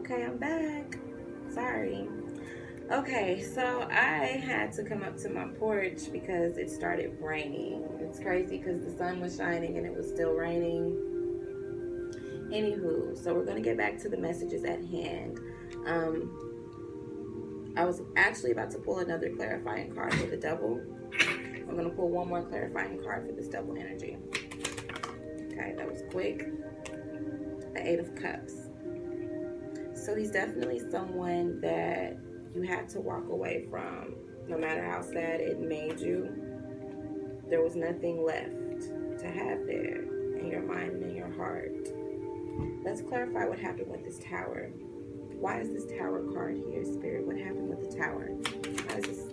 Okay, I'm back. Sorry. Okay, so I had to come up to my porch because it started raining. It's crazy because the sun was shining and it was still raining. Anywho, so we're going to get back to the messages at hand. I was actually about to pull another clarifying card for the double. I'm going to pull one more clarifying card for this double energy. Okay, that was quick. The Eight of Cups. So he's definitely someone that you had to walk away from. No matter how sad it made you, there was nothing left to have there in your mind and in your heart. Let's clarify what happened with this Tower. Why is this Tower card here, Spirit? What happened with the Tower? How is this?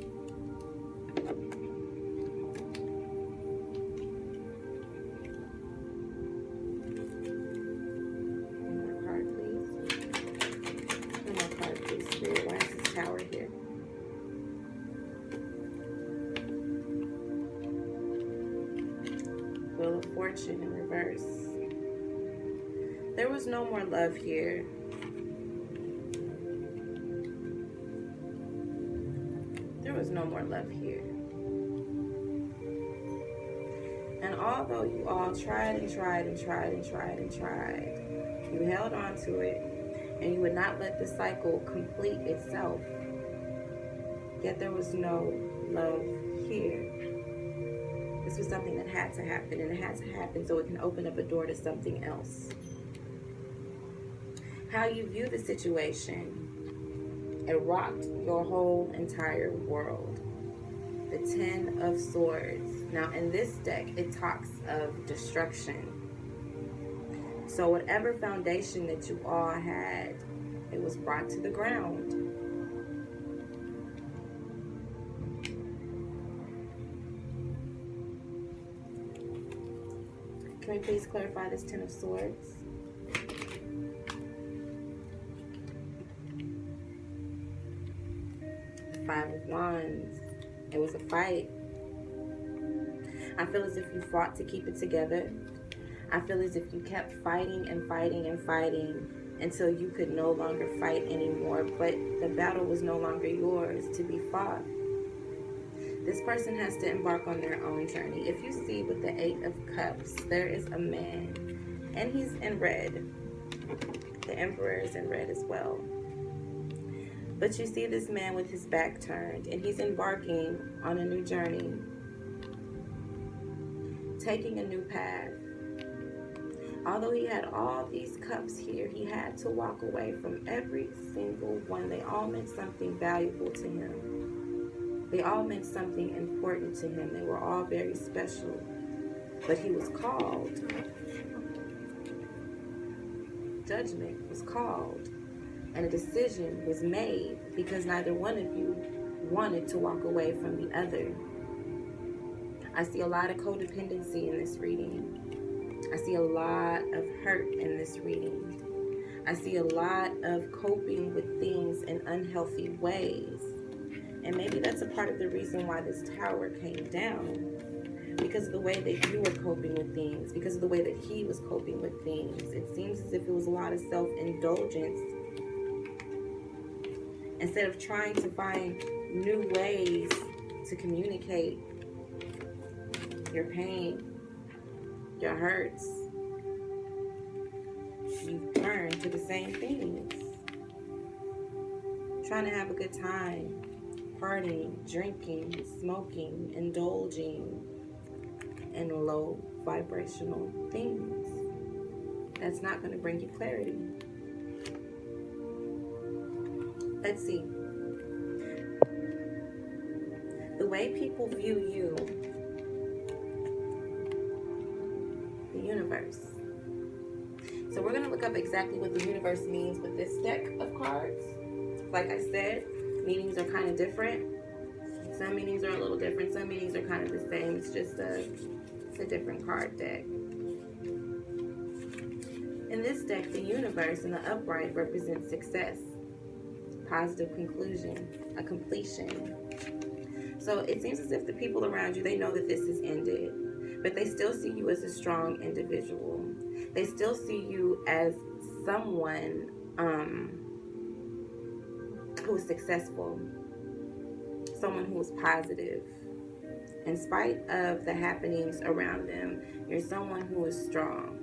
Wheel of Fortune in reverse. There was no more love here. There was no more love here. And although you all tried and tried and tried and tried and tried, you held on to it and you would not let the cycle complete itself. Yet there was no love here. This was something that had to happen, and it had to happen so it can open up a door to something else. How you view the situation, it rocked your whole entire world. The Ten of Swords. Now in this deck, it talks of destruction. So whatever foundation that you all had, it was brought to the ground. Can we please clarify this Ten of Swords? The Five of Wands. It was a fight. I feel as if you fought to keep it together. I feel as if you kept fighting and fighting and fighting until you could no longer fight anymore, but the battle was no longer yours to be fought. This person has to embark on their own journey. If you see with the Eight of Cups, there is a man, and he's in red. The Emperor is in red as well. But you see this man with his back turned, and he's embarking on a new journey, taking a new path. Although he had all these cups here, he had to walk away from every single one. They all meant something valuable to him. They all meant something important to him. They were all very special. But he was called. Judgment was called. And a decision was made because neither one of you wanted to walk away from the other. I see a lot of codependency in this reading. I see a lot of hurt in this reading. I see a lot of coping with things in unhealthy ways. And maybe that's a part of the reason why this Tower came down. Because of the way that you were coping with things. Because of the way that he was coping with things. It seems as if it was a lot of self-indulgence. Instead of trying to find new ways to communicate your pain, your hurts, you turn to the same things. Trying to have a good time. Partying, drinking, smoking, indulging in low vibrational things. That's not going to bring you clarity. Let's see. The way people view you, the universe. So we're going to look up exactly what the universe means with this deck of cards. Like I said, meanings are kind of different. Some meanings are a little different. Some meanings are kind of the same. It's just a different card deck. In this deck, the universe in the upright represents success, positive conclusion, a completion. So it seems as if the people around you, they know that this is ended, but they still see you as a strong individual. They still see you as someone who is successful, someone who is positive. In spite of the happenings around them, you're someone who is strong.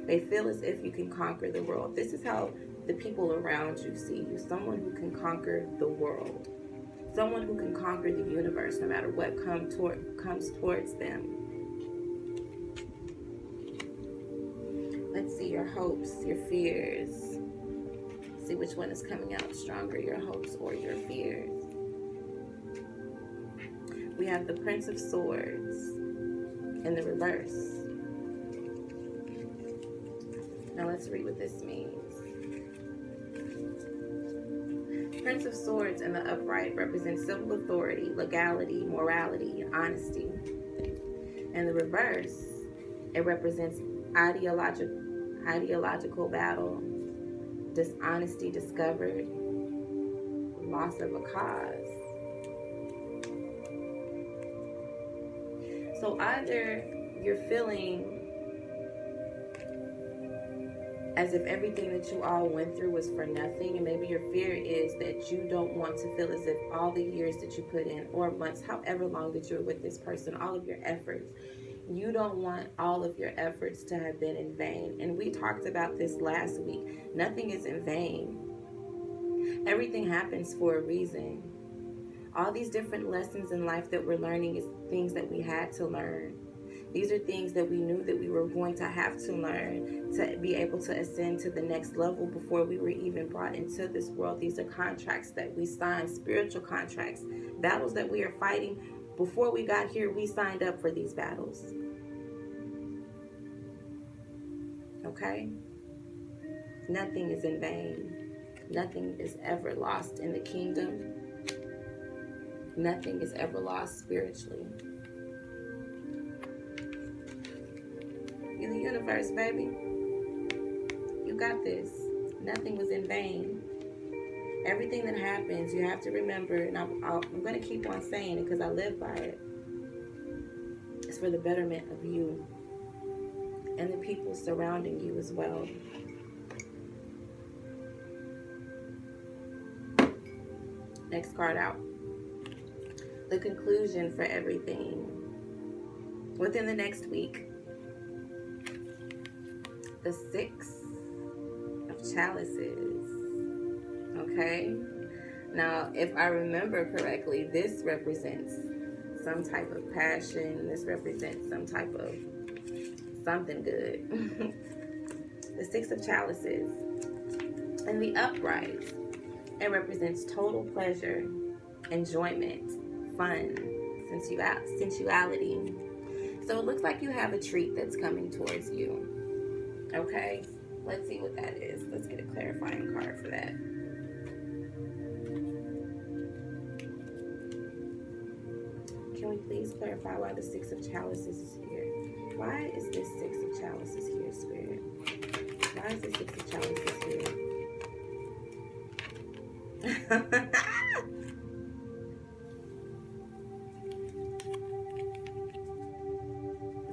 They feel as if you can conquer the world. This is how the people around you see you. Someone who can conquer the world. Someone who can conquer the universe no matter what comes towards them. Let's see your hopes, your fears. See which one is coming out stronger, your hopes or your fears. We have the Prince of Swords in the reverse. Now let's read what this means. Prince of Swords in the upright represents civil authority, legality, morality, and honesty. In the reverse, it represents ideological battle, dishonesty discovered, loss of a cause. So either you're feeling as if everything that you all went through was for nothing, and maybe your fear is that you don't want to feel as if all the years that you put in, or months, however long that you're with this person, all of your efforts, you don't want all of your efforts to have been in vain. And we talked about this last week. Nothing is in vain. Everything happens for a reason. All these different lessons in life that we're learning is things that we had to learn. These are things that we knew that we were going to have to learn to be able to ascend to the next level before we were even brought into this world. These are contracts that we signed, spiritual contracts, battles that we are fighting. Before we got here, we signed up for these battles. Okay? Nothing is in vain. Nothing is ever lost in the kingdom. Nothing is ever lost spiritually. You're the universe, baby. You got this. Nothing was in vain. Everything that happens, you have to remember, and I'm going to keep on saying it because I live by it. It's for the betterment of you and the people surrounding you as well. Next card out. The conclusion for everything within the next week. The Six of Chalices. Okay? Now, if I remember correctly, this represents some type of passion. This represents some type of something good. The Six of Chalices. And the upright, it represents total pleasure, enjoyment, fun, sensuality. So it looks like you have a treat that's coming towards you. Okay, let's see what that is. Let's get a clarifying card for that. Can we please clarify why the Six of Chalices is here? Why is this Six of Chalices here, Spirit? Why is the Six of Chalices here?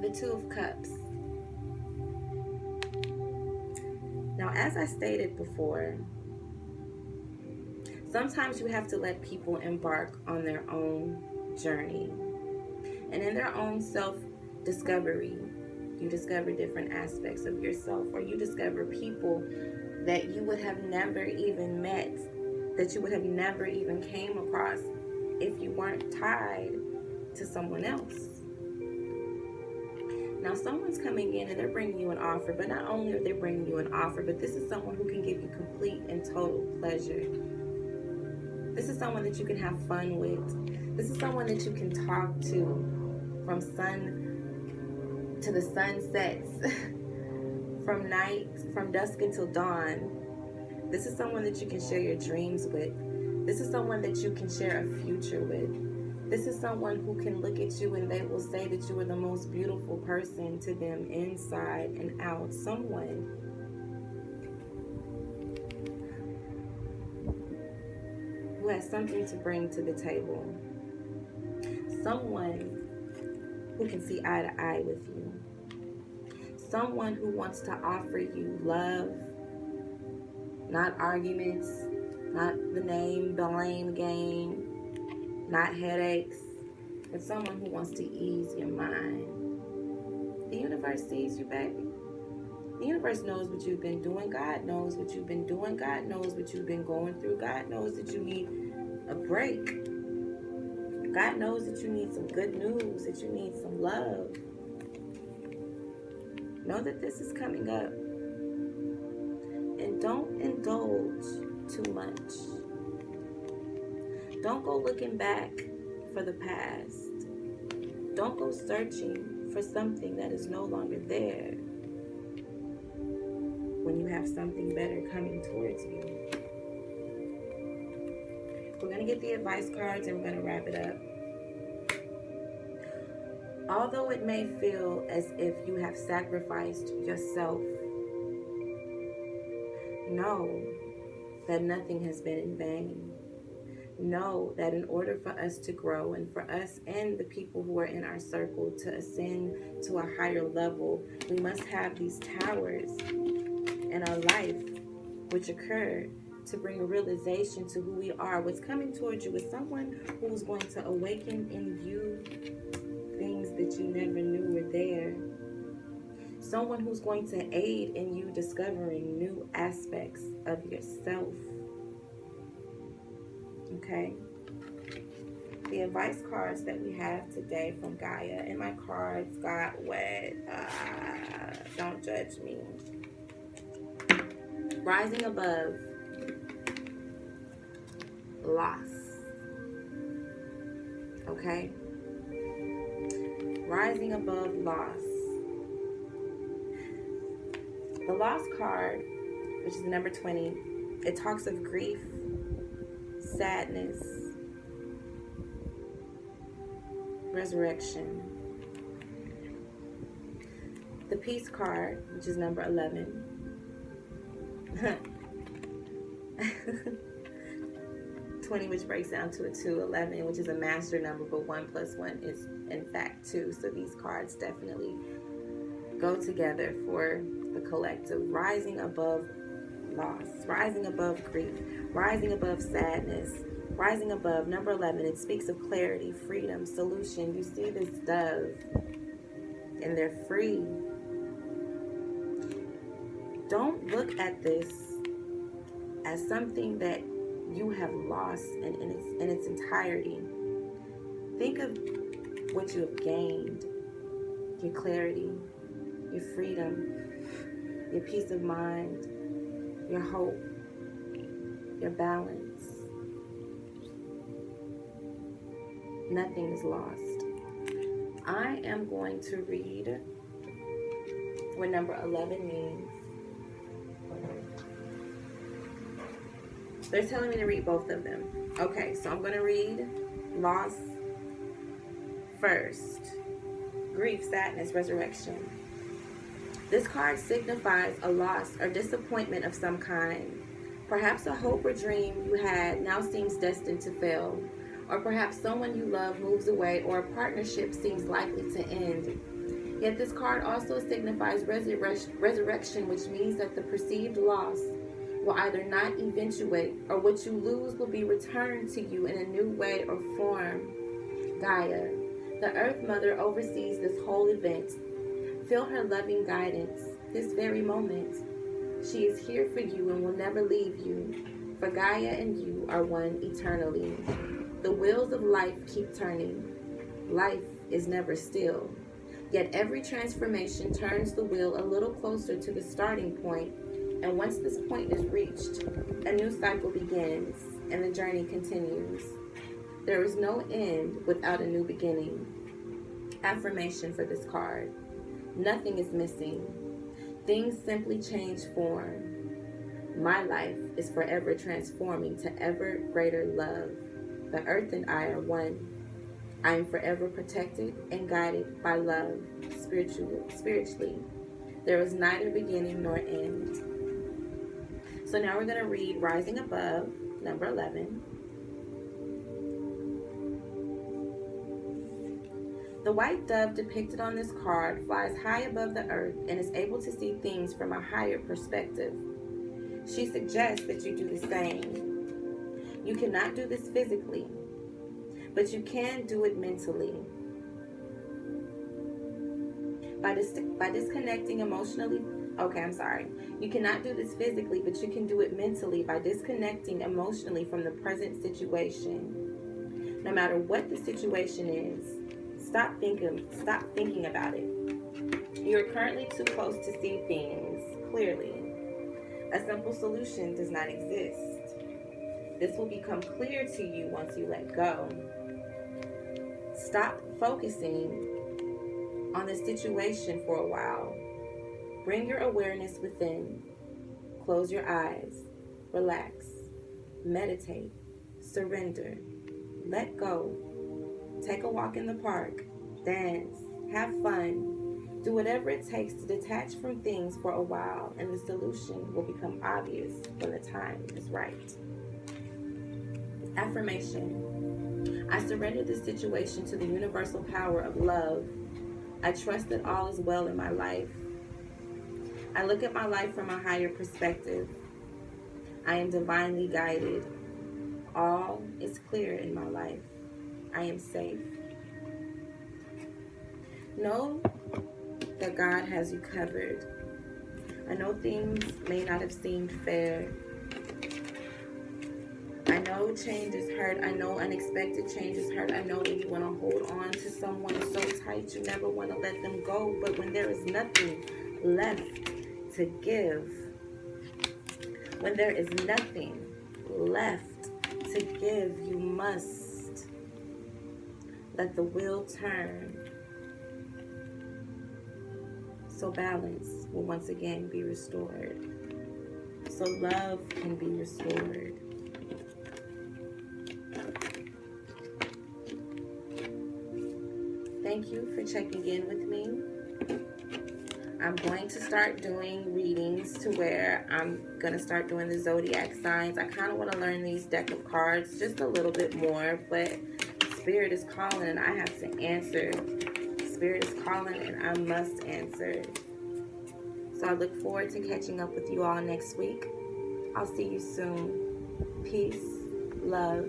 The Two of Cups. Now, as I stated before, sometimes you have to let people embark on their own journey. And in their own self-discovery, you discover different aspects of yourself, or you discover people that you would have never even met, that you would have never even came across if you weren't tied to someone else. Now, someone's coming in and they're bringing you an offer, but not only are they bringing you an offer, but this is someone who can give you complete and total pleasure. This is someone that you can have fun with. This is someone that you can talk to from sun to the sun sets, from dusk until dawn. This is someone that you can share your dreams with. This is someone that you can share a future with. This is someone who can look at you and they will say that you are the most beautiful person to them inside and out. Someone who has something to bring to the table. Someone who can see eye to eye with you. Someone who wants to offer you love, not arguments, Not the name, blame game, not headaches, but someone who wants to ease your mind. The universe sees you, baby. The universe knows what you've been doing. God knows what you've been doing. God knows what you've been going through. God knows that you need a break. God knows that you need some good news, that you need some love. Know that this is coming up. And don't indulge too much. Don't go looking back for the past. Don't go searching for something that is no longer there when you have something better coming towards you. We're going to get the advice cards and we're going to wrap it up. Although it may feel as if you have sacrificed yourself, know that nothing has been in vain. Know that in order for us to grow and for us and the people who are in our circle to ascend to a higher level, we must have these towers in our life which occur to bring a realization to who we are. What's coming towards you is someone who's going to awaken in you things that you never knew were there. Someone who's going to aid in you discovering new aspects of yourself. Okay? The advice cards that we have today from Gaia, and my cards got wet. Don't judge me. Rising above loss. Okay? Rising above loss. The loss card, which is the number 20, it talks of grief, sadness, resurrection. The peace card, which is number 11. 20, which breaks down to a 2, 11, which is a master number, but 1 plus 1 is in fact 2. So these cards definitely go together for the collective. Rising above loss, rising above grief, rising above sadness, rising above number 11. It speaks of clarity, freedom, solution. You see this dove, and they're free. Don't look at this as something that you have lost in its entirety. Think of what you have gained: your clarity, your freedom, your peace of mind, your hope, your balance. Nothing is lost. I am going to read what number 11 means. They're telling me to read both of them. Okay, so I'm going to read loss first. Grief, sadness, resurrection. This card signifies a loss or disappointment of some kind. Perhaps a hope or dream you had now seems destined to fail. Or perhaps someone you love moves away, or a partnership seems likely to end. Yet this card also signifies resurrection, which means that the perceived loss will either not eventuate, or what you lose will be returned to you in a new way or form. Gaia, the Earth Mother, oversees this whole event. Feel her loving guidance this very moment. She is here for you and will never leave you, for Gaia and you are one eternally. The wheels of life keep turning. Life is never still. Yet every transformation turns the wheel a little closer to the starting point. And once this point is reached, a new cycle begins and the journey continues. There is no end without a new beginning. Affirmation for this card. Nothing is missing. Things simply change form. My life is forever transforming to ever greater love. The earth and I are one. I am forever protected and guided by love, spiritually. There is neither beginning nor end. So now we're going to read Rising Above, number 11. The white dove depicted on this card flies high above the earth and is able to see things from a higher perspective. She suggests that you do the same. You cannot do this physically, but you can do it mentally. By disconnecting emotionally, you cannot do this physically, but you can do it mentally by disconnecting emotionally from the present situation. No matter what the situation is, stop thinking about it. You are currently too close to see things clearly. A simple solution does not exist. This will become clear to you once you let go. Stop focusing on the situation for a while. Bring your awareness within. Close your eyes. Relax. Meditate. Surrender. Let go. Take a walk in the park. Dance. Have fun. Do whatever it takes to detach from things for a while, and the solution will become obvious when the time is right. Affirmation. I surrender this situation to the universal power of love. I trust that all is well in my life. I look at my life from a higher perspective. I am divinely guided. All is clear in my life. I am safe. Know that God has you covered. I know things may not have seemed fair. I know change is hurt. I know unexpected change is hurt. I know that you want to hold on to someone so tight you never want to let them go. But when there is nothing left to give, when there is nothing left to give, you must let the wheel turn so balance will once again be restored, so love can be restored. Thank you for checking in with me. I'm going to start doing readings to where I'm going to start doing the zodiac signs. I kind of want to learn these deck of cards just a little bit more, but Spirit is calling and I have to answer. Spirit is calling and I must answer. So I look forward to catching up with you all next week. I'll see you soon. Peace, love,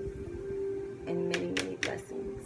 and many, many blessings.